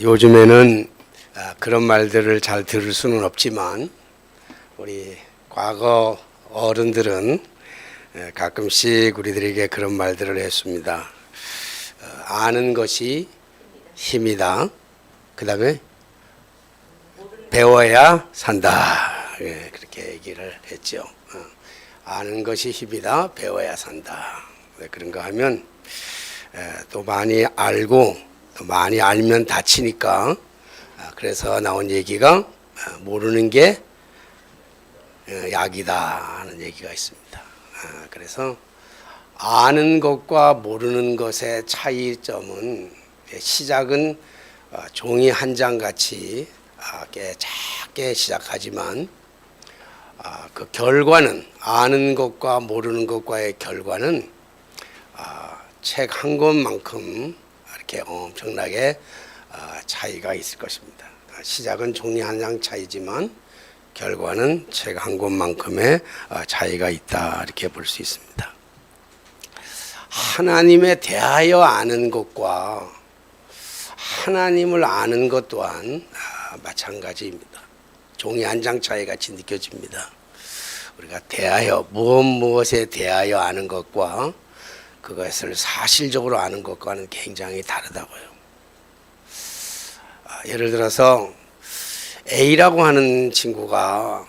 요즘에는 그런 말들을 잘 들을 수는 없지만 우리 과거 어른들은 가끔씩 우리들에게 그런 말들을 했습니다. 아는 것이 힘이다. 그 다음에 배워야 산다. 그렇게 얘기를 했죠. 아는 것이 힘이다. 배워야 산다. 왜 그런가 하면 또 많이 알고 또 많이 알면 다치니까 그래서 나온 얘기가 모르는 게 약이다 하는 얘기가 있습니다. 그래서 아는 것과 모르는 것의 차이점은 시작은 종이 한 장 같이 작게 시작하지만 그 결과는 아는 것과 모르는 것과의 결과는 책 한 권만큼 이렇게 엄청나게 차이가 있을 것입니다. 시작은 종이 한 장 차이지만 결과는 책 한 권만큼의 차이가 있다 이렇게 볼 수 있습니다. 하나님에 대하여 아는 것과 하나님을 아는 것 또한 마찬가지입니다. 종이 한 장 차이 같이 느껴집니다. 우리가 대하여 무엇에 대하여 아는 것과 그것을 사실적으로 아는 것과는 굉장히 다르다고요. 예를 들어서 A라고 하는 친구가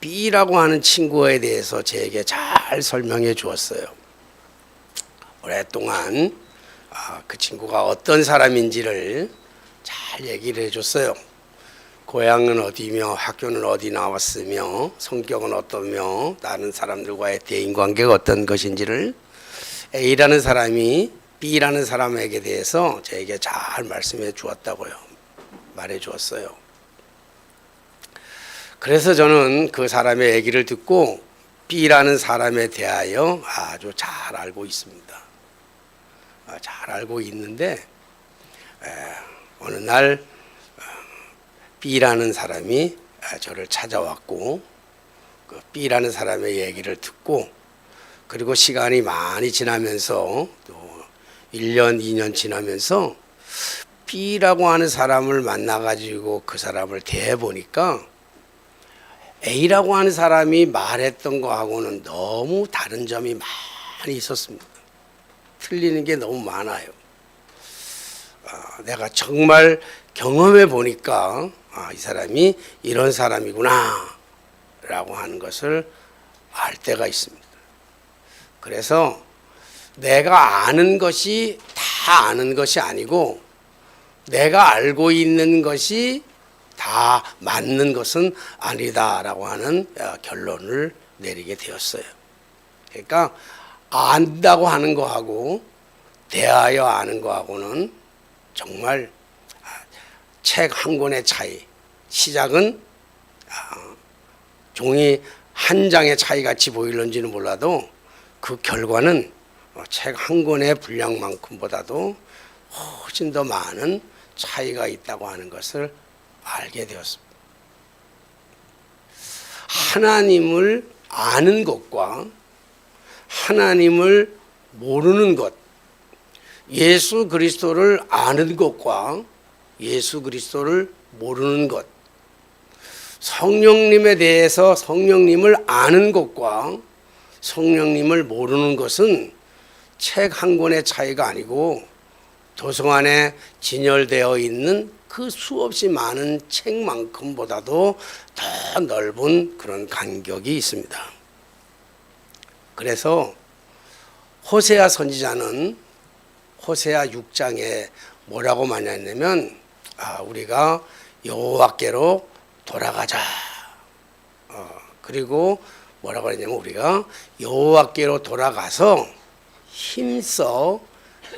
B라고 하는 친구에 대해서 제게 잘 설명해 주었어요. 오랫동안 그 친구가 어떤 사람인지를 잘 얘기를 해줬어요. 고향은 어디며 학교는 어디 나왔으며 성격은 어떠며 다른 사람들과의 대인관계가 어떤 것인지를 A라는 사람이 B라는 사람에게 대해서 저에게 잘 말씀해 주었다고요. 말해 주었어요. 그래서 저는 그 사람의 얘기를 듣고 B라는 사람에 대하여 아주 잘 알고 있습니다. 잘 알고 있는데 어느 날 B라는 사람이 저를 찾아왔고 그 B라는 사람의 얘기를 듣고 그리고 시간이 많이 지나면서 또 1년, 2년 지나면서 B라고 하는 사람을 만나가지고 그 사람을 대해보니까 A라고 하는 사람이 말했던 거하고는 너무 다른 점이 많이 있었습니다. 틀리는 게 너무 많아요. 내가 정말 경험해 보니까 이 사람이 이런 사람이구나 라고 하는 것을 알 때가 있습니다. 그래서 내가 아는 것이 다 아는 것이 아니고 내가 알고 있는 것이 다 맞는 것은 아니다라고 하는 결론을 내리게 되었어요. 그러니까 안다고 하는 거하고 대하여 아는 거하고는 정말 책 한 권의 차이, 시작은 종이 한 장의 차이 같이 보일런지는 몰라도 그 결과는 책 한 권의 분량만큼보다도 훨씬 더 많은 차이가 있다고 하는 것을 알게 되었습니다. 하나님을 아는 것과 하나님을 모르는 것, 예수 그리스도를 아는 것과 예수 그리스도를 모르는 것, 성령님에 대해서 성령님을 아는 것과 성령님을 모르는 것은 책 한 권의 차이가 아니고 도서관에 진열되어 있는 그 수없이 많은 책만큼보다도 더 넓은 그런 간격이 있습니다. 그래서 호세아 선지자는 호세아 6장에 뭐라고 많이 했냐면 우리가 여호와께로 돌아가자. 그리고 뭐라고 했냐면 우리가 여호와께로 돌아가서 힘써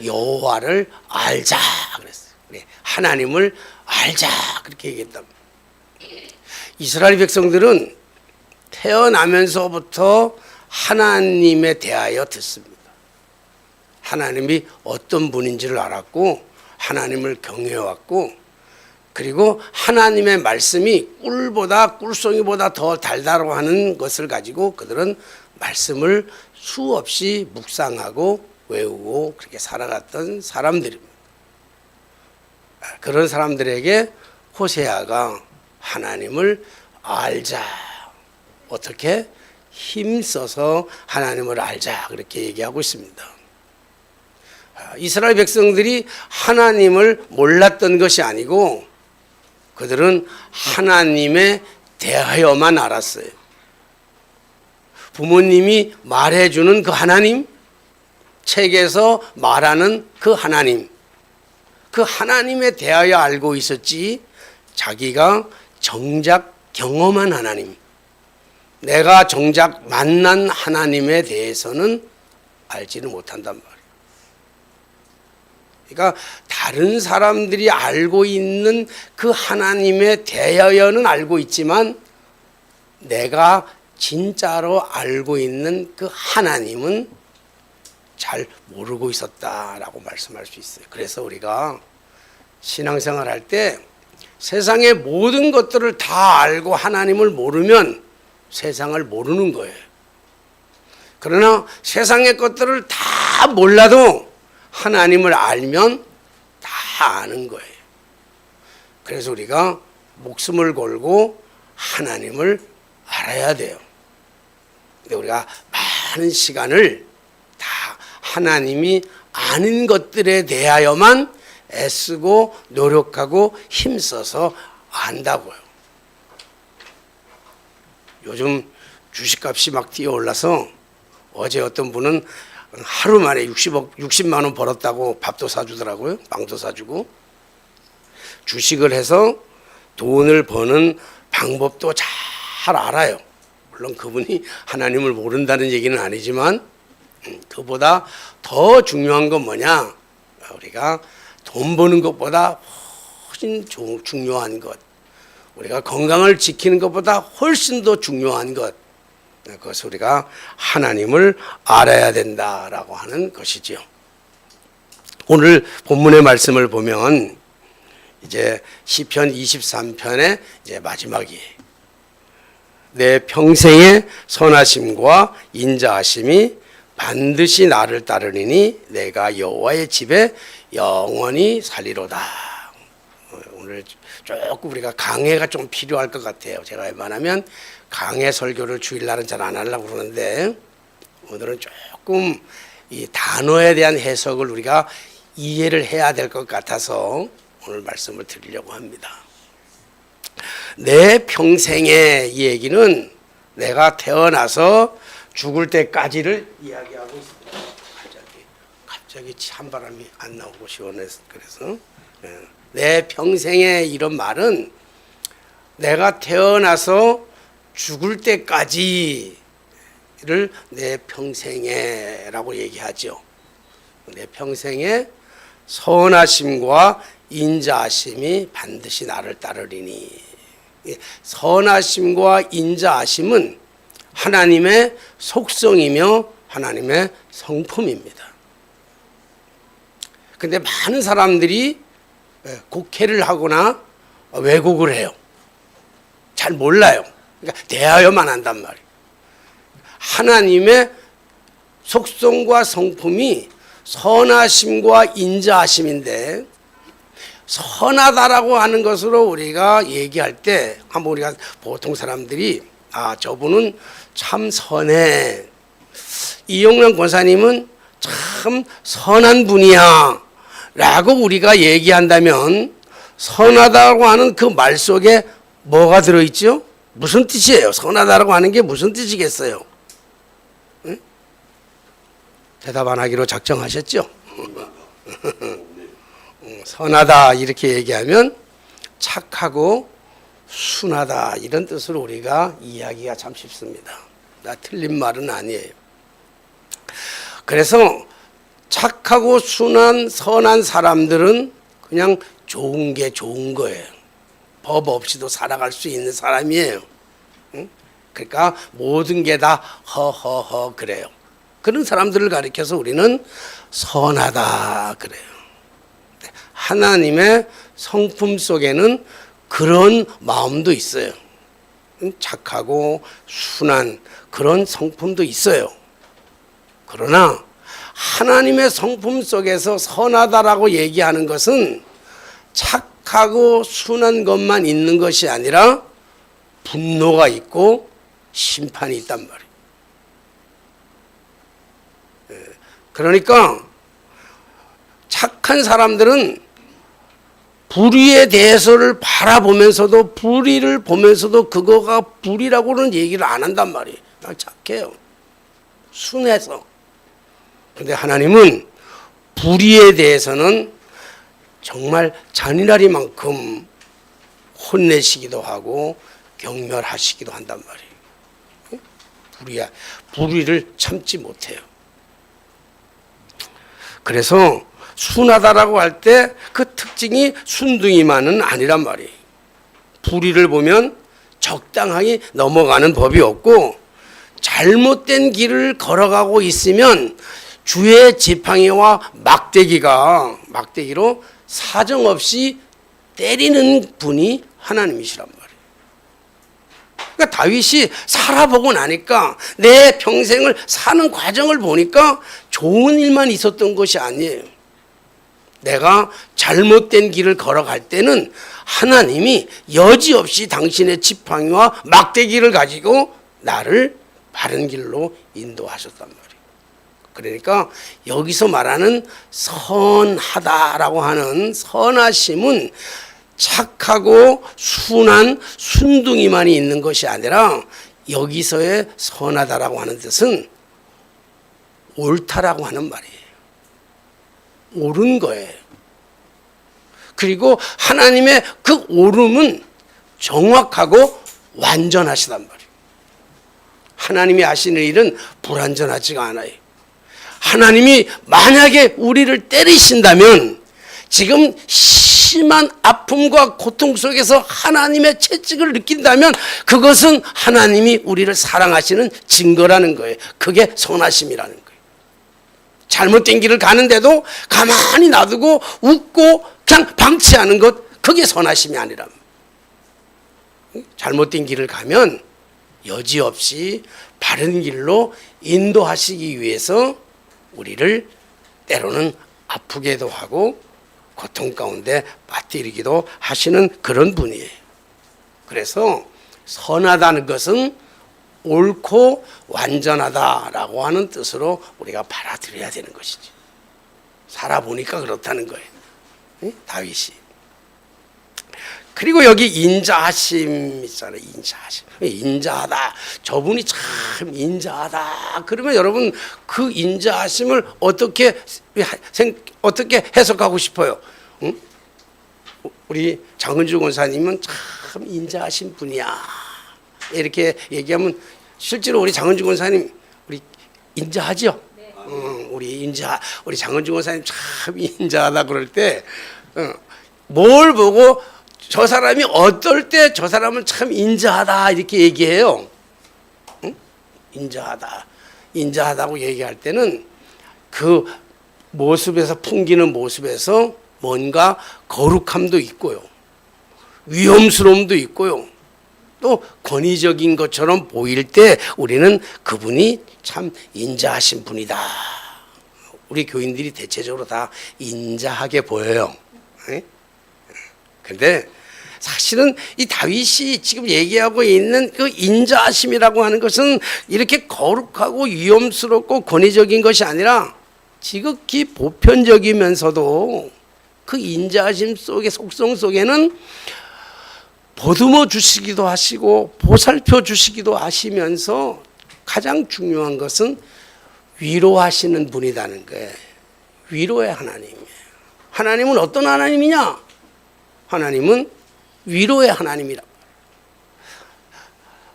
여호와를 알자 그랬어요. 하나님을 알자 그렇게 얘기했다. 이스라엘 백성들은 태어나면서부터 하나님에 대하여 듣습니다. 하나님이 어떤 분인지를 알았고 하나님을 경외해왔고 그리고 하나님의 말씀이 꿀보다 꿀송이보다 더 달다고 하는 것을 가지고 그들은 말씀을 수없이 묵상하고 외우고 그렇게 살아갔던 사람들입니다. 그런 사람들에게 호세아가 하나님을 알자. 어떻게? 힘써서 하나님을 알자. 그렇게 얘기하고 있습니다. 이스라엘 백성들이 하나님을 몰랐던 것이 아니고 그들은 하나님에 대하여만 알았어요. 부모님이 말해주는 그 하나님, 책에서 말하는 그 하나님, 그 하나님에 대하여 알고 있었지 자기가 정작 경험한 하나님, 내가 정작 만난 하나님에 대해서는 알지는 못한단 말이에요. 그러니까 다른 사람들이 알고 있는 그 하나님에 대하여는 알고 있지만 내가 진짜로 알고 있는 그 하나님은 잘 모르고 있었다라고 말씀할 수 있어요. 그래서 우리가 신앙생활 할 때 세상의 모든 것들을 다 알고 하나님을 모르면 세상을 모르는 거예요. 그러나 세상의 것들을 다 몰라도 하나님을 알면 다 아는 거예요. 그래서 우리가 목숨을 걸고 하나님을 알아야 돼요. 근데 우리가 많은 시간을 다 하나님이 아는 것들에 대하여만 애쓰고 노력하고 힘써서 안다고요. 요즘 주식값이 막 뛰어올라서 어제 어떤 분은 하루 만에 60만 원 벌었다고 밥도 사주더라고요. 빵도 사주고. 주식을 해서 돈을 버는 방법도 잘 알아요. 물론 그분이 하나님을 모른다는 얘기는 아니지만 그보다 더 중요한 건 뭐냐? 우리가 돈 버는 것보다 훨씬 중요한 것, 우리가 건강을 지키는 것보다 훨씬 더 중요한 것, 그것을 우리가 하나님을 알아야 된다라고 하는 것이지요. 오늘 본문의 말씀을 보면 이제 시편 23편의 이제 마지막이에요. 내 평생의 선하심과 인자하심이 반드시 나를 따르리니 내가 여호와의 집에 영원히 살리로다. 오늘 조금 우리가 강해가 좀 필요할 것 같아요. 제가 웬만하면 강해 설교를 주일날은 잘 안 하려고 그러는데 오늘은 조금 이 단어에 대한 해석을 우리가 이해를 해야 될 것 같아서 오늘 말씀을 드리려고 합니다. 내 평생의 이 얘기는 내가 태어나서 죽을 때까지를 이야기하고 있습니다. 갑자기 찬바람이 안 나오고 시원해서 그래서 내 평생의 이런 말은 내가 태어나서 죽을 때까지를 내 평생에라고 얘기하죠. 내 평생에 선하심과 인자하심이 반드시 나를 따르리니. 선하심과 인자하심은 하나님의 속성이며 하나님의 성품입니다. 근데 많은 사람들이 곡해를 하거나 왜곡을 해요. 잘 몰라요. 그러니까 대하여만 한단 말이에요. 하나님의 속성과 성품이 선하심과 인자하심인데 선하다라고 하는 것으로 우리가 얘기할 때 한번 우리가 보통 사람들이 저분은 참 선해. 이용남 권사님은 참 선한 분이야 라고 우리가 얘기한다면 선하다고 하는 그 말 속에 뭐가 들어있죠? 무슨 뜻이에요? 선하다라고 하는 게 무슨 뜻이겠어요? 응? 대답 안 하기로 작정하셨죠? 선하다 이렇게 얘기하면 착하고 순하다 이런 뜻으로 우리가 이해하기가 참 쉽습니다. 틀린 말은 아니에요. 그래서 착하고 순한 선한 사람들은 그냥 좋은 게 좋은 거예요. 법 없이도 살아갈 수 있는 사람이에요. 응? 그러니까 모든 게 다 허허허 그래요. 그런 사람들을 가리켜서 우리는 선하다 그래요. 하나님의 성품 속에는 그런 마음도 있어요. 착하고 순한 그런 성품도 있어요. 그러나 하나님의 성품 속에서 선하다라고 얘기하는 것은 착하고 순한 것만 있는 것이 아니라 분노가 있고 심판이 있단 말이에요. 그러니까 착한 사람들은 불의에 대해서를 바라보면서도 불의를 보면서도 그거가 불의라고는 얘기를 안 한단 말이에요. 그냥 착해요. 순해서. 그런데 하나님은 불의에 대해서는 정말 잔인하리만큼 혼내시기도 하고 경멸하시기도 한단 말이에요. 불의를 참지 못해요. 그래서 순하다라고 할 때 그 특징이 순둥이만은 아니란 말이에요. 불의를 보면 적당하게 넘어가는 법이 없고 잘못된 길을 걸어가고 있으면 주의 지팡이와 막대기로 사정없이 때리는 분이 하나님이시란 말이에요. 그러니까 다윗이 살아보고 나니까 내 평생을 사는 과정을 보니까 좋은 일만 있었던 것이 아니에요. 내가 잘못된 길을 걸어갈 때는 하나님이 여지없이 당신의 지팡이와 막대기를 가지고 나를 바른 길로 인도하셨단 말이에요. 그러니까 여기서 말하는 선하다라고 하는 선하심은 착하고 순한 순둥이만이 있는 것이 아니라 여기서의 선하다라고 하는 뜻은 옳다라고 하는 말이에요. 옳은 거예요. 그리고 하나님의 그 옳음은 정확하고 완전하시단 말이에요. 하나님이 하시는 일은 불완전하지가 않아요. 하나님이 만약에 우리를 때리신다면 지금 심한 아픔과 고통 속에서 하나님의 채찍을 느낀다면 그것은 하나님이 우리를 사랑하시는 증거라는 거예요. 그게 선하심이라는 거예요. 잘못된 길을 가는데도 가만히 놔두고 웃고 그냥 방치하는 것, 그게 선하심이 아니라, 잘못된 길을 가면 여지없이 바른 길로 인도하시기 위해서 우리를 때로는 아프게도 하고 고통 가운데 빠뜨리기도 하시는 그런 분이에요. 그래서 선하다는 것은 옳고 완전하다라고 하는 뜻으로 우리가 받아들여야 되는 것이지. 살아보니까 그렇다는 거예요. 다윗이. 그리고 여기 인자하심 있잖아요. 인자하심. 인자하다. 저분이 참 인자하다. 그러면 여러분 그 인자하심을 어떻게 해석하고 싶어요? 응? 우리 장은주 권사님은 참 인자하신 분이야. 이렇게 얘기하면 실제로 우리 장은주 권사님 우리 인자하죠? 네. 우리 장은주 권사님 참 인자하다 그럴 때 뭘 보고 저 사람이 어떨 때 저 사람은 참 인자하다 이렇게 얘기해요. 응? 인자하다고 얘기할 때는 그 모습에서 풍기는 모습에서 뭔가 거룩함도 있고요, 위험스러움도 있고요, 또 권위적인 것처럼 보일 때 우리는 그분이 참 인자하신 분이다. 우리 교인들이 대체적으로 다 인자하게 보여요. 그런데 사실은 이 다윗이 지금 얘기하고 있는 그 인자하심이라고 하는 것은 이렇게 거룩하고 위험스럽고 권위적인 것이 아니라 지극히 보편적이면서도 그 인자하심 속의 속성 속에는 보듬어 주시기도 하시고 보살펴 주시기도 하시면서 가장 중요한 것은 위로하시는 분이라는 거예요. 위로의 하나님이에요. 하나님은 어떤 하나님이냐? 하나님은 위로의 하나님이라고.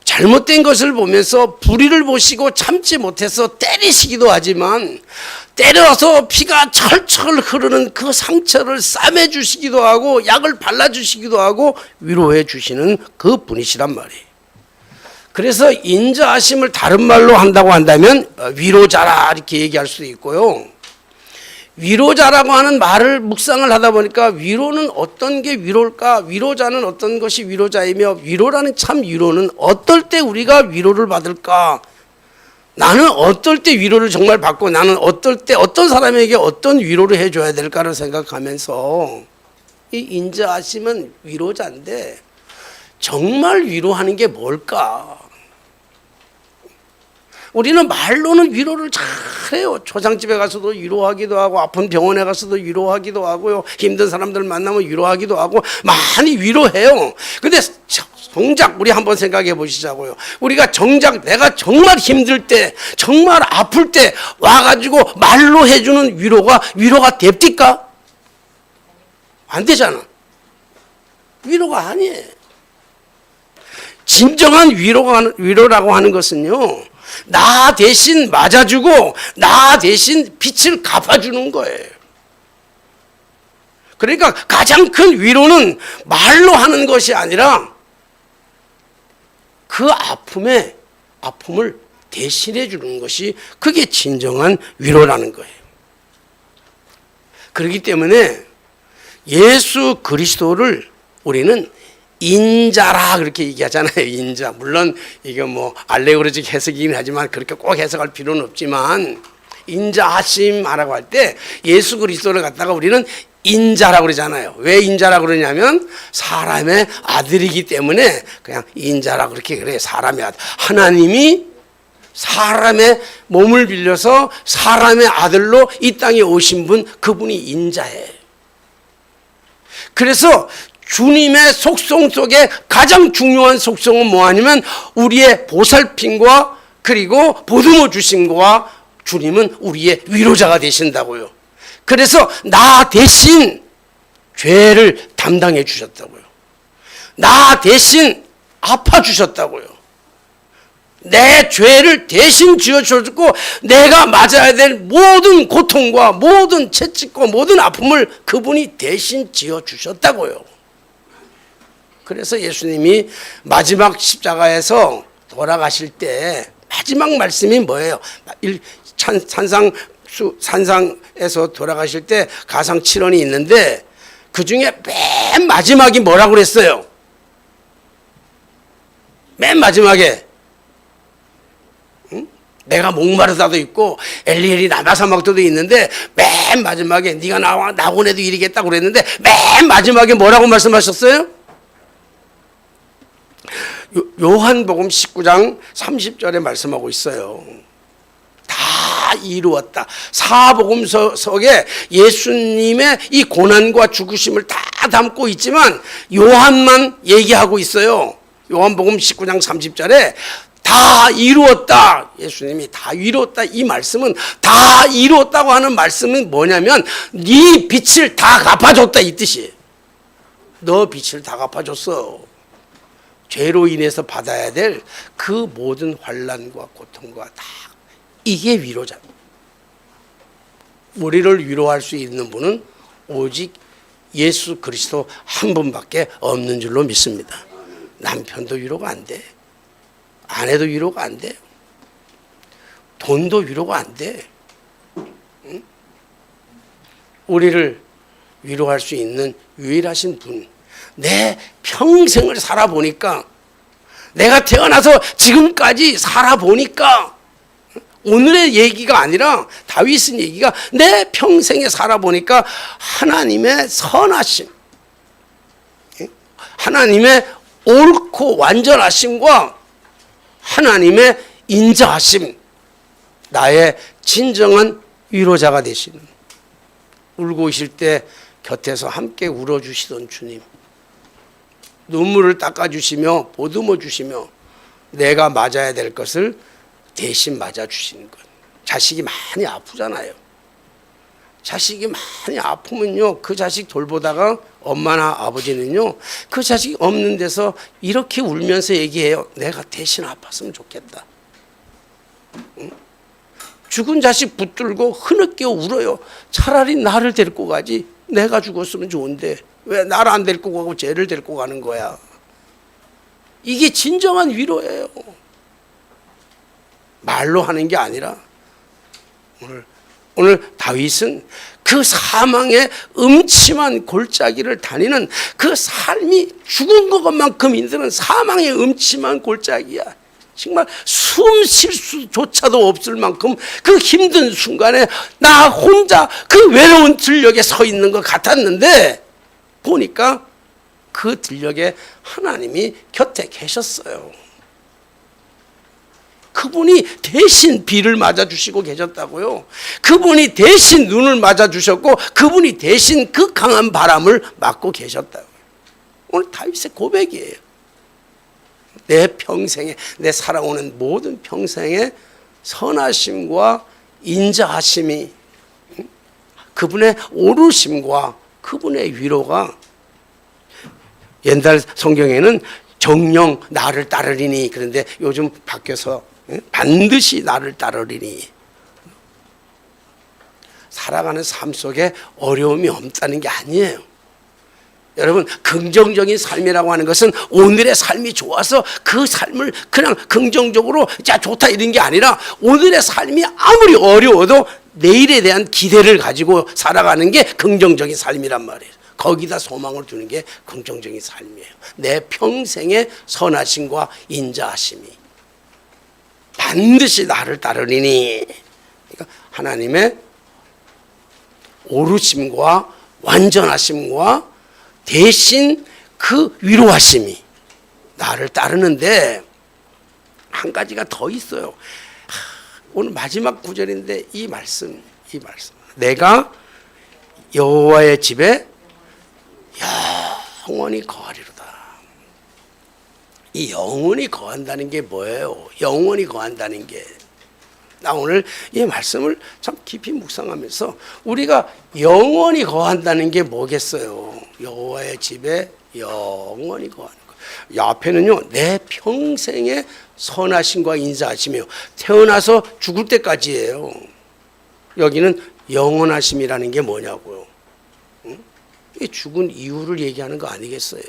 잘못된 것을 보면서 불의를 보시고 참지 못해서 때리시기도 하지만 때려서 피가 철철 흐르는 그 상처를 싸매 주시기도 하고 약을 발라 주시기도 하고 위로해 주시는 그 분이시란 말이에요. 그래서 인자하심을 다른 말로 한다고 한다면 위로자라 이렇게 얘기할 수도 있고요. 위로자라고 하는 말을 묵상을 하다 보니까 위로는 어떤 게 위로일까? 위로자는 어떤 것이 위로자이며 위로라는 참 위로는 어떨 때 우리가 위로를 받을까? 나는 어떨 때 위로를 정말 받고 나는 어떨 때 어떤 사람에게 어떤 위로를 해줘야 될까를 생각하면서 이 인자하심은 위로자인데 정말 위로하는 게 뭘까? 우리는 말로는 위로를 잘해요. 초상집에 가서도 위로하기도 하고, 아픈 병원에 가서도 위로하기도 하고요, 힘든 사람들 만나면 위로하기도 하고 많이 위로해요. 근데 정작 우리 한번 생각해 보시자고요. 우리가 정작 내가 정말 힘들 때, 정말 아플 때 와가지고 말로 해주는 위로가 됩니까? 안 되잖아. 위로가 아니에요. 진정한 위로라고 하는 것은요, 나 대신 맞아주고 나 대신 빚을 갚아주는 거예요. 그러니까 가장 큰 위로는 말로 하는 것이 아니라 그 아픔을 대신해 주는 것이, 그게 진정한 위로라는 거예요. 그렇기 때문에 예수 그리스도를 우리는 인자라 그렇게 얘기하잖아요. 인자. 물론 이게 뭐 알레고리적 해석이긴 하지만 그렇게 꼭 해석할 필요는 없지만, 인자하심이라고 할 때 예수 그리스도를 갖다가 우리는 인자라고 그러잖아요. 왜 인자라고 그러냐면 사람의 아들이기 때문에 그냥 인자라고 그렇게 그래요. 사람의 아들. 하나님이 사람의 몸을 빌려서 사람의 아들로 이 땅에 오신 분, 그분이 인자예요. 그래서 주님의 속성 속에 가장 중요한 속성은 뭐냐면 우리의 보살핌과 그리고 보듬어 주심과, 주님은 우리의 위로자가 되신다고요. 그래서 나 대신 죄를 담당해 주셨다고요. 나 대신 아파 주셨다고요. 내 죄를 대신 지어 주셨고, 내가 맞아야 될 모든 고통과 모든 채찍과 모든 아픔을 그분이 대신 지어 주셨다고요. 그래서 예수님이 마지막 십자가에서 돌아가실 때 마지막 말씀이 뭐예요? 산상에서 돌아가실 때 가상 7원이 있는데 그 중에 맨 마지막이 뭐라고 그랬어요? 맨 마지막에 내가 목마르다도 있고 엘리엘이 남아사막도도 있는데 맨 마지막에 네가 나오고 내도 이르겠다고 그랬는데 맨 마지막에 뭐라고 말씀하셨어요? 요한복음 19장 30절에 말씀하고 있어요. 다 이루었다. 사복음서 속에 예수님의 이 고난과 죽으심을 다 담고 있지만 요한만 얘기하고 있어요. 요한복음 19장 30절에 다 이루었다. 예수님이 다 이루었다. 이 말씀은, 다 이루었다고 하는 말씀은 뭐냐면 네 빚을 다 갚아줬다 이 뜻이에요. 너 빚을 다 갚아줬어. 죄로 인해서 받아야 될 그 모든 환난과 고통과 다, 이게 위로자입니다. 우리를 위로할 수 있는 분은 오직 예수 그리스도 한 분밖에 없는 줄로 믿습니다. 남편도 위로가 안 돼. 아내도 위로가 안 돼. 돈도 위로가 안 돼. 응? 우리를 위로할 수 있는 유일하신 분, 내 평생을 살아보니까, 내가 태어나서 지금까지 살아보니까, 오늘의 얘기가 아니라 다윗은 얘기가 내 평생에 살아보니까 하나님의 선하심, 하나님의 옳고 완전하심과 하나님의 인자하심, 나의 진정한 위로자가 되시는, 울고 계실 때 곁에서 함께 울어주시던 주님, 눈물을 닦아주시며 보듬어 주시며 내가 맞아야 될 것을 대신 맞아주시는 것. 자식이 많이 아프잖아요. 자식이 많이 아프면요, 그 자식 돌보다가 엄마나 아버지는요, 그 자식 없는 데서 이렇게 울면서 얘기해요. 내가 대신 아팠으면 좋겠다. 응? 죽은 자식 붙들고 흐느껴 울어요. 차라리 나를 데리고 가지, 내가 죽었으면 좋은데 왜 나를 안 데리고 가고 쟤를 데리고 가는 거야. 이게 진정한 위로예요. 말로 하는 게 아니라, 오늘 다윗은 그 사망의 음침한 골짜기를 다니는 그 삶이, 죽은 것만큼 힘든 사망의 음침한 골짜기야. 정말 숨 쉴 수조차도 없을 만큼 그 힘든 순간에 나 혼자 그 외로운 들녘에 서 있는 것 같았는데, 보니까 그 들녘에 하나님이 곁에 계셨어요. 그분이 대신 비를 맞아주시고 계셨다고요. 그분이 대신 눈을 맞아주셨고 그분이 대신 그 강한 바람을 막고 계셨다고요. 오늘 다윗의 고백이에요. 내 평생에, 내 살아오는 모든 평생에 선하심과 인자하심이, 그분의 오르심과 그분의 위로가, 옛날 성경에는 정령 나를 따르리니, 그런데 요즘 바뀌어서 반드시 나를 따르리니. 살아가는 삶 속에 어려움이 없다는 게 아니에요. 여러분, 긍정적인 삶이라고 하는 것은 오늘의 삶이 좋아서 그 삶을 그냥 긍정적으로 자 좋다 이런 게 아니라, 오늘의 삶이 아무리 어려워도 내일에 대한 기대를 가지고 살아가는 게 긍정적인 삶이란 말이에요. 거기다 소망을 두는 게 긍정적인 삶이에요. 내 평생의 선하심과 인자하심이 반드시 나를 따르리니. 그러니까 하나님의 오르심과 완전하심과 대신 그 위로하심이 나를 따르는데, 한 가지가 더 있어요. 오늘 마지막 구절인데 이 말씀. 내가 여호와의 집에 영원히 거하리로다. 이 영원히 거한다는 게 뭐예요? 영원히 거한다는 게, 나 오늘 이 말씀을 참 깊이 묵상하면서 우리가 영원히 거한다는 게 뭐겠어요? 여호와의 집에 영원히 거하는 거. 이 앞에는요, 내 평생의 선하심과 인자하심이요, 태어나서 죽을 때까지예요. 여기는 영원하심이라는 게 뭐냐고요? 이 죽은 이유를 얘기하는 거 아니겠어요?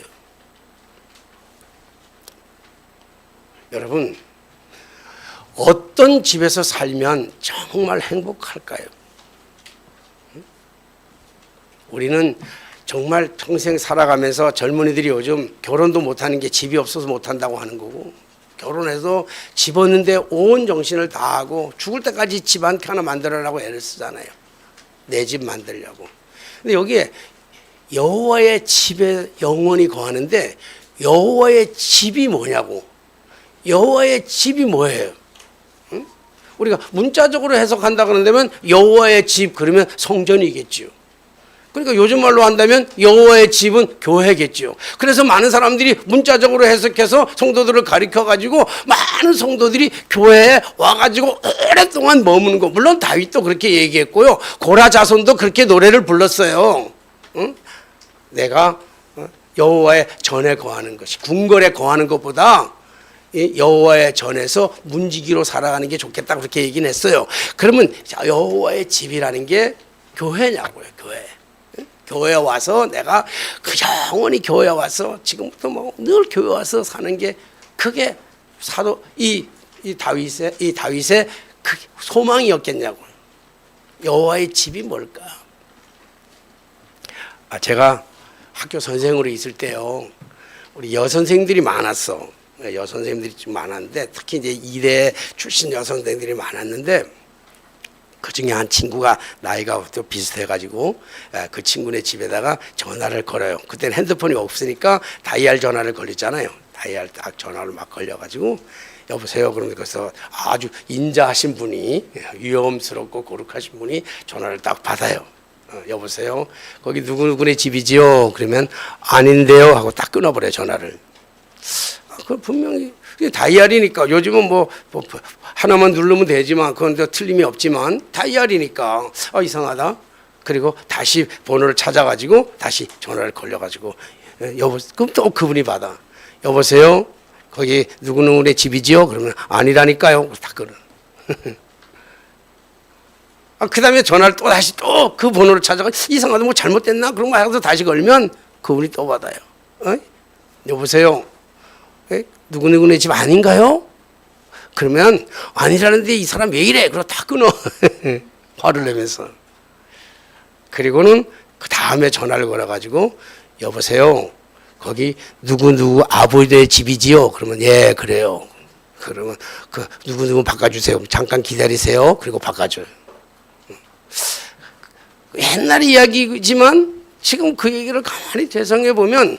여러분, 어떤 집에서 살면 정말 행복할까요? 우리는 정말 평생 살아가면서, 젊은이들이 요즘 결혼도 못하는 게 집이 없어서 못한다고 하는 거고, 결혼해서 집 얻는데 온 정신을 다하고 죽을 때까지 집 한 칸 하나 만들어라고 애를 쓰잖아요. 내 집 만들려고. 근데 여기에 여호와의 집에 영원히 거하는데, 여호와의 집이 뭐냐고. 여호와의 집이 뭐예요? 응? 우리가 문자적으로 해석한다 그런다면 여호와의 집 그러면 성전이겠지요. 그러니까 요즘 말로 한다면 여호와의 집은 교회겠지요. 그래서 많은 사람들이 문자적으로 해석해서 성도들을 가리켜 가지고 많은 성도들이 교회에 와가지고 오랫동안 머무는 거. 물론 다윗도 그렇게 얘기했고요, 고라 자손도 그렇게 노래를 불렀어요. 응? 내가 여호와의 전에 거하는 것이, 궁궐에 거하는 것보다 여호와의 전에서 문지기로 살아가는 게 좋겠다, 그렇게 얘기는 했어요. 그러면 여호와의 집이라는 게 교회냐고요. 교회에 와서 내가 그 영원히 교회에 와서 지금부터 뭐 늘 교회 와서 사는 게, 그게 사도 이 다윗의 그 소망이었겠냐고요. 여호와의 집이 뭘까? 제가 학교 선생으로 있을 때요, 우리 여선생들이 많았어. 여선생님들이 좀 많았는데, 특히 이제 이대 출신 여선생들이 많았는데, 그 중에 한 친구가 나이가 또 비슷해가지고 그 친구네 집에다가 전화를 걸어요. 그때는 핸드폰이 없으니까 다이얼 전화를 걸렸잖아요. 다이얼 딱 전화를 막 걸려가지고, 여보세요. 그러면 그래서 아주 인자하신 분이, 위험스럽고 거룩하신 분이 전화를 딱 받아요. 여보세요. 거기 누구누구네 집이지요? 그러면 아닌데요 하고 딱 끊어버려요, 전화를. 그 분명히 다이얼이니까, 요즘은 뭐 하나만 누르면 되지만 그건 또 틀림이 없지만 다이얼이니까 이상하다. 그리고 다시 번호를 찾아가지고 다시 전화를 걸려가지고, 그럼 또 그분이 받아. 여보세요. 거기 누구누구네 집이지요? 그러면 아니라니까요. 다 끊어. 그 다음에 전화를 또 다시 또 그 번호를 찾아가, 이상하다, 뭐 잘못됐나? 그런 거 해서 다시 걸면 그분이 또 받아요. 여보세요. 누구누구네 집 아닌가요? 그러면 아니라는데 이 사람 왜 이래? 그러고 다 끊어. 화를 내면서. 그리고는 그 다음에 전화를 걸어가지고, 여보세요. 거기 누구누구 아버지의 집이지요? 그러면 예, 그래요. 그러면 그 누구누구 바꿔주세요. 잠깐 기다리세요. 그리고 바꿔줘요. 옛날 이야기지만 지금 그 얘기를 가만히 되성해 보면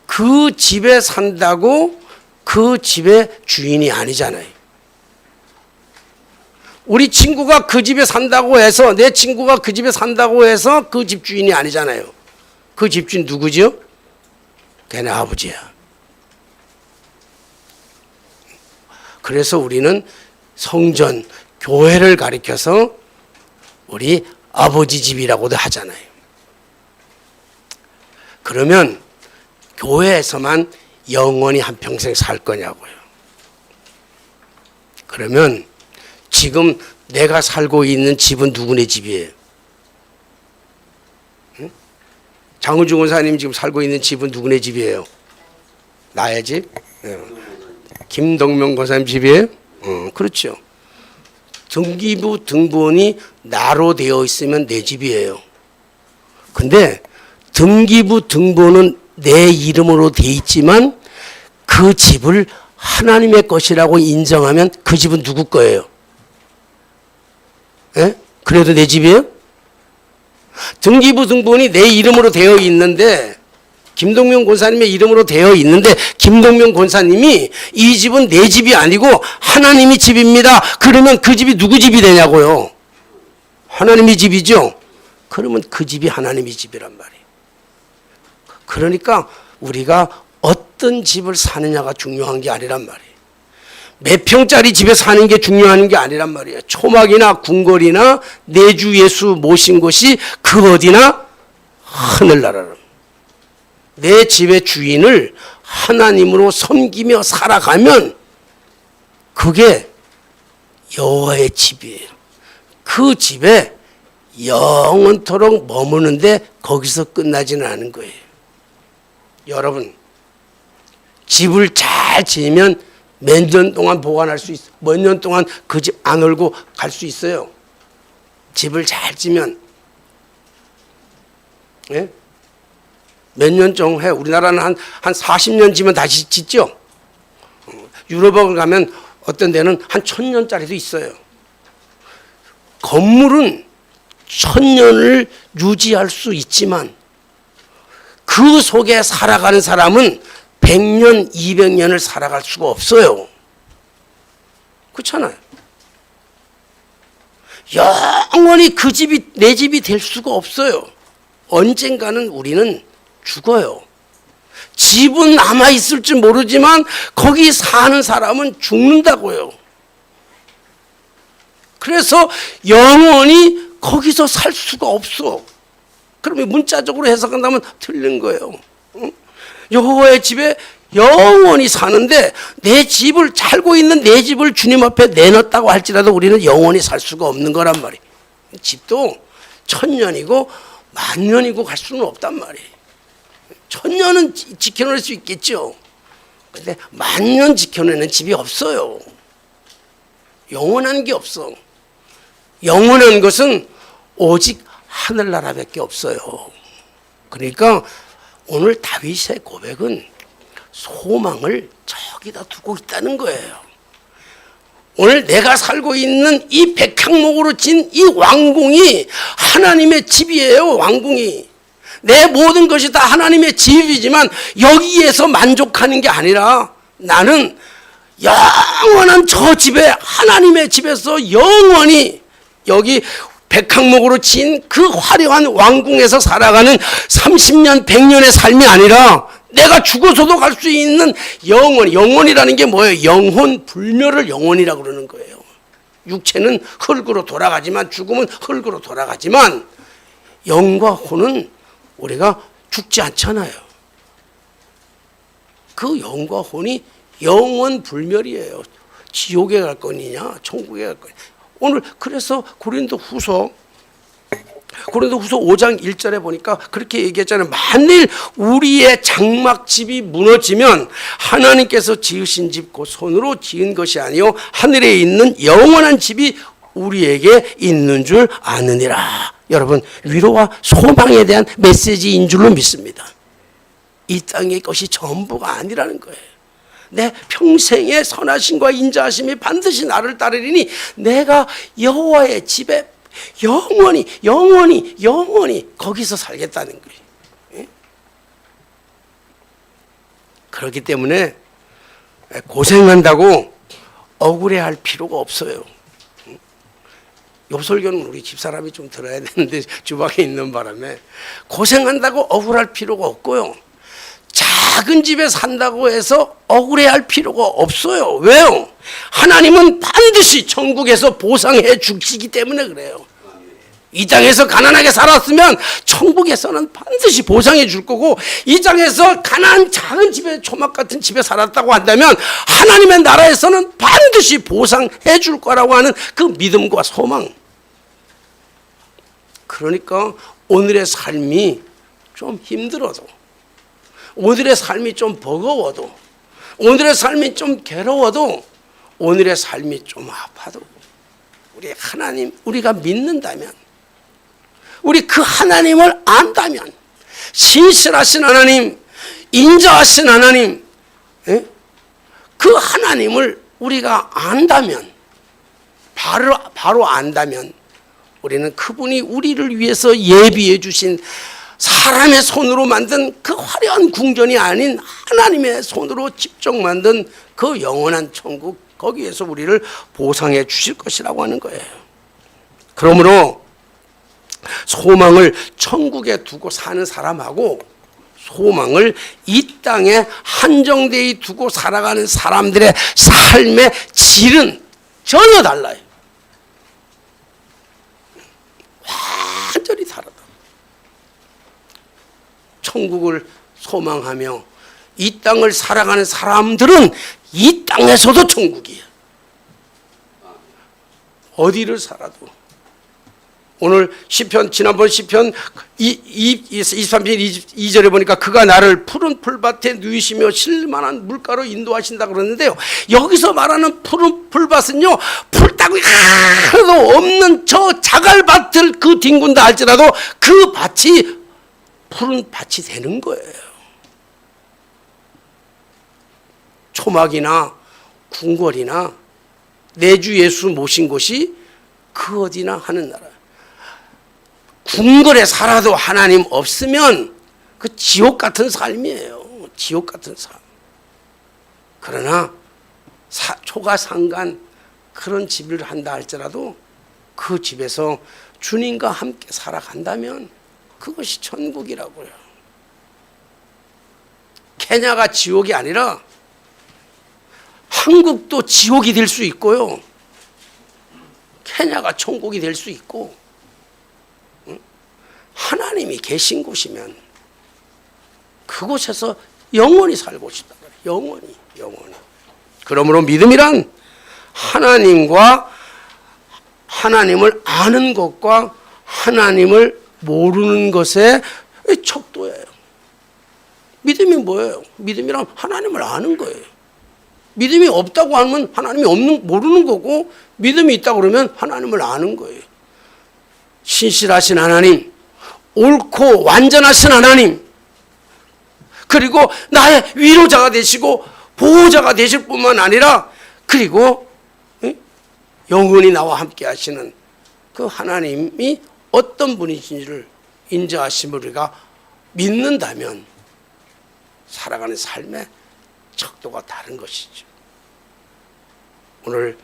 그 집에 산다고 그 집의 주인이 아니잖아요. 우리 친구가 그 집에 산다고 해서, 내 친구가 그 집에 산다고 해서 그 집 주인이 아니잖아요. 그 집주인 누구죠? 걔네 아버지야. 그래서 우리는 성전, 교회를 가리켜서 우리 아버지 집이라고도 하잖아요. 그러면 교회에서만 영원히 한평생 살 거냐고요. 그러면 지금 내가 살고 있는 집은 누구네 집이에요? 응? 장은주 권사님 지금 살고 있는 집은 누구네 집이에요? 나의 집? 김동명 권사님 집이에요? 그렇죠. 등기부 등본이 나로 되어 있으면 내 집이에요. 근데 등기부 등본은 내 이름으로 돼 있지만 그 집을 하나님의 것이라고 인정하면 그 집은 누구 거예요? 예? 그래도 내 집이에요? 등기부 등본이 내 이름으로 되어 있는데, 김동명 권사님의 이름으로 되어 있는데 김동명 권사님이 이 집은 내 집이 아니고 하나님의 집입니다. 그러면 그 집이 누구 집이 되냐고요? 하나님의 집이죠. 그러면 그 집이 하나님의 집이란 말이에요. 그러니까 우리가 어떤 집을 사느냐가 중요한 게 아니란 말이에요. 몇 평짜리 집에 사는 게 중요한 게 아니란 말이에요. 초막이나 궁궐이나 내주 예수 모신 곳이 그 어디나 하늘나라라. 내 집의 주인을 하나님으로 섬기며 살아가면 그게 여호와의 집이에요. 그 집에 영원토록 머무는데 거기서 끝나지는 않은 거예요. 여러분, 집을 잘 지으면 몇 년 동안 보관할 수 있어요. 몇 년 동안 그 집 안 얼고 갈 수 있어요. 집을 잘 지면. 예? 몇 년 정도 해. 우리나라는 한 40년 지면 다시 짓죠. 유럽을 가면 어떤 데는 한 1000년짜리도 있어요. 건물은 1000년을 유지할 수 있지만 그 속에 살아가는 사람은 100년, 200년을 살아갈 수가 없어요. 그렇잖아요. 영원히 그 집이 내 집이 될 수가 없어요. 언젠가는 우리는 죽어요. 집은 남아있을지 모르지만 거기 사는 사람은 죽는다고요. 그래서 영원히 거기서 살 수가 없어. 그러면 문자적으로 해석한다면 틀린 거예요. 여호와의 집에 영원히 사는데 내 집을 살고 있는 내 집을 주님 앞에 내놨다고 할지라도 우리는 영원히 살 수가 없는 거란 말이에요. 집도 1000년이고 10,000년이고 갈 수는 없단 말이에요. 1000년은 지켜낼 수 있겠죠. 근데 10,000년 지켜내는 집이 없어요. 영원한 게 없어. 영원한 것은 오직 하늘나라밖에 없어요. 그러니까 오늘 다윗의 고백은 소망을 저기다 두고 있다는 거예요. 오늘 내가 살고 있는 이 백향목으로 진 이 왕궁이 하나님의 집이에요. 왕궁이. 내 모든 것이 다 하나님의 집이지만 여기에서 만족하는 게 아니라 나는 영원한 저 집에 하나님의 집에서 영원히 여기 백향목으로 진 그 화려한 왕궁에서 살아가는 30년, 100년의 삶이 아니라 내가 죽어서도 갈 수 있는 영원이라는 게 뭐예요? 영혼 불멸을 영혼이라고 그러는 거예요. 육체는 흙으로 돌아가지만, 죽음은 흙으로 돌아가지만 영과 혼은 우리가 죽지 않잖아요. 그 영과 혼이 영원 불멸이에요. 지옥에 갈 거니냐, 천국에 갈 거냐. 오늘 그래서 고린도후서 5장 1절에 보니까 그렇게 얘기했잖아요. 만일 우리의 장막집이 무너지면 하나님께서 지으신 집 곧 손으로 지은 것이 아니요 하늘에 있는 영원한 집이 우리에게 있는 줄 아느니라. 여러분, 위로와 소망에 대한 메시지인 줄로 믿습니다. 이 땅의 것이 전부가 아니라는 거예요. 내 평생의 선하심과 인자하심이 반드시 나를 따르리니 내가 여호와의 집에 영원히 거기서 살겠다는 거예요. 그렇기 때문에 고생한다고 억울해할 필요가 없어요. 요 설교는 우리 집사람이 좀 들어야 되는데 주방에 있는 바람에 고생한다고 억울할 필요가 없고요. 작은 집에 산다고 해서 억울해할 필요가 없어요. 왜요? 하나님은 반드시 천국에서 보상해 주시기 때문에 그래요. 이 땅에서 가난하게 살았으면 천국에서는 반드시 보상해 줄 거고, 이 땅에서 가난한 작은 집에, 초막 같은 집에 살았다고 한다면 하나님의 나라에서는 반드시 보상해 줄 거라고 하는 그 믿음과 소망. 그러니까 오늘의 삶이 좀 힘들어도, 오늘의 삶이 좀 버거워도, 오늘의 삶이 좀 괴로워도, 오늘의 삶이 좀 아파도 우리 하나님, 우리가 믿는다면, 우리 그 하나님을 안다면, 신실하신 하나님, 인자하신 하나님, 그 하나님을 우리가 안다면, 바로 안다면, 우리는 그분이 우리를 위해서 예비해 주신 사람의 손으로 만든 그 화려한 궁전이 아닌 하나님의 손으로 직접 만든 그 영원한 천국, 거기에서 우리를 보상해 주실 것이라고 하는 거예요. 그러므로 소망을 천국에 두고 사는 사람하고 소망을 이 땅에 한정되어 두고 살아가는 사람들의 삶의 질은 전혀 달라요. 완전히 다르다. 천국을 소망하며 이 땅을 살아가는 사람들은 이 땅에서도 천국이에요. 어디를 살아도. 오늘 시편, 지난번 시편 23편 2절에 보니까 그가 나를 푸른 풀밭에 누이시며 쉴만한 물가로 인도하신다 그러는데요, 여기서 말하는 푸른 풀밭은요, 풀따구이 하나도 없는 저 자갈밭을 그 뒹군다 할지라도 그 밭이 푸른 밭이 되는 거예요. 초막이나 궁궐이나 내주 예수 모신 곳이 그 어디나 하는 나라. 궁궐에 살아도 하나님 없으면 그 지옥 같은 삶이에요. 지옥 같은 삶. 그러나 초가상간 그런 집을 한다 할지라도 그 집에서 주님과 함께 살아간다면 그것이 천국이라고요. 케냐가 지옥이 아니라 한국도 지옥이 될 수 있고요, 케냐가 천국이 될 수 있고, 하나님이 계신 곳이면 그곳에서 영원히 살고 싶다. 영원히. 그러므로 믿음이란 하나님과 하나님을 아는 것과 하나님을 모르는 것의 척도예요. 믿음이 뭐예요? 믿음이란 하나님을 아는 거예요. 믿음이 없다고 하면 하나님이 모르는 거고, 믿음이 있다고 그러면 하나님을 아는 거예요. 신실하신 하나님, 옳고 완전하신 하나님, 그리고 나의 위로자가 되시고 보호자가 되실 뿐만 아니라, 그리고 영원히 나와 함께 하시는 그 하나님이 어떤 분이신지를 인정하심을 우리가 믿는다면 살아가는 삶의 척도가 다른 것이죠. 오늘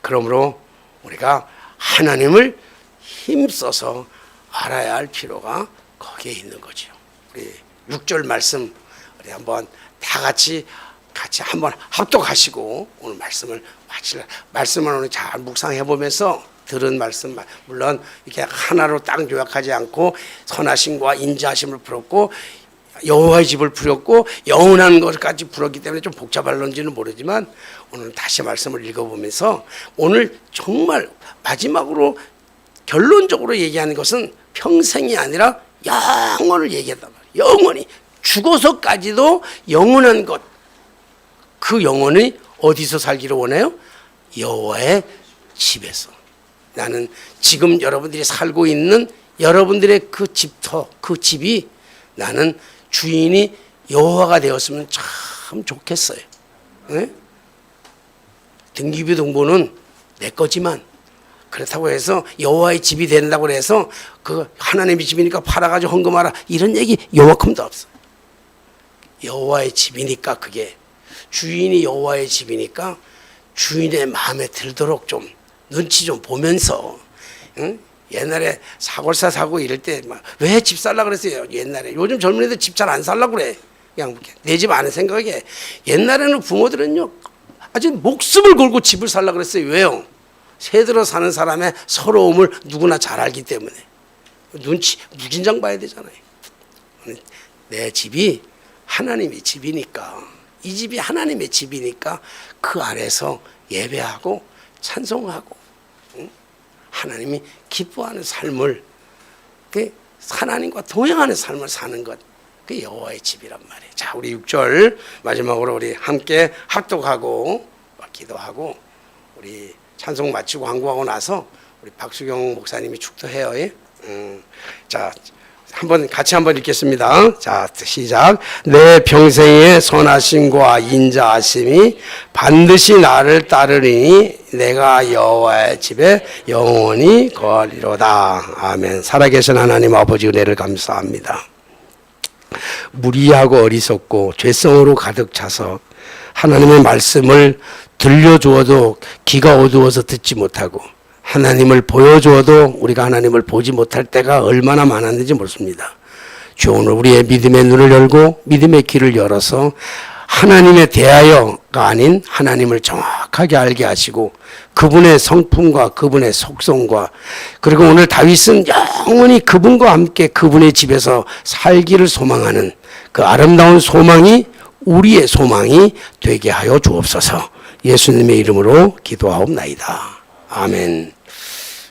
그러므로 우리가 하나님을 힘써서 알아야 할 필요가 거기에 있는 거죠. 우리 6절 말씀 우리 한번 다 같이 한번 합독하시고 오늘 말씀을 말씀을 오늘 잘 묵상해 보면서 들은 말씀, 물론 이렇게 하나로 딱 요약하지 않고 선하심과 인자하심을 풀었고 여호와의 집을 풀었고 영원한 것까지 풀었기 때문에 좀 복잡할런지는 모르지만 오늘 다시 말씀을 읽어보면서 오늘 정말 마지막으로 결론적으로 얘기하는 것은 평생이 아니라 영원을 얘기한단 말이에요. 영원히 죽어서까지도 영원한 것, 그 영혼이 어디서 살기를 원해요? 여호와의 집에서. 나는 지금 여러분들이 살고 있는 여러분들의 그 집터, 그 집이 나는 주인이 여호와가 되었으면 참 좋겠어요. 네? 등기부 등본은 내 거지만 그렇다고 해서 여호와의 집이 된다고 해서 그 하나님의 집이니까 팔아가지고 헌금하라 이런 얘기 요만큼도 없어요. 여호와의 집이니까, 그게 주인이 여호와의 집이니까 주인의 마음에 들도록 좀 눈치 좀 보면서, 응? 옛날에 사골사 사고 이럴 때 왜 집 살라 그랬어요? 옛날에. 요즘 젊은 애들 집 잘 안 살라 그래. 그냥 내 집 아는 생각에. 옛날에는 부모들은요 아주 목숨을 걸고 집을 살라 그랬어요. 왜요? 새들어 사는 사람의 서러움을 누구나 잘 알기 때문에. 눈치 무진장 봐야 되잖아요. 내 집이 하나님의 집이니까, 이 집이 하나님의 집이니까 그 안에서 예배하고 찬송하고, 응? 하나님이 기뻐하는 삶을, 하나님과 동행하는 삶을 사는 것, 그게 여호와의 집이란 말이에요. 자, 우리 6절 마지막으로 우리 함께 합독하고 기도하고 우리 찬송 마치고 광고하고 나서 우리 박수경 목사님이 축도해요. 예? 자, 같이 한번 읽겠습니다. 자, 시작. 내 평생의 선하심과 인자하심이 반드시 나를 따르리니 내가 여호와의 집에 영원히 거하리로다. 아멘. 살아계신 하나님 아버지 은혜를 감사합니다. 무리하고 어리석고 죄성으로 가득 차서 하나님의 말씀을 들려주어도 귀가 어두워서 듣지 못하고, 하나님을 보여주어도 우리가 하나님을 보지 못할 때가 얼마나 많았는지 모릅니다. 주, 오늘 우리의 믿음의 눈을 열고 믿음의 귀를 열어서 하나님에 대하여가 아닌 하나님을 정확하게 알게 하시고, 그분의 성품과 그분의 속성과, 그리고 오늘 다윗은 영원히 그분과 함께 그분의 집에서 살기를 소망하는 그 아름다운 소망이 우리의 소망이 되게 하여 주옵소서. 예수님의 이름으로 기도하옵나이다. 아멘.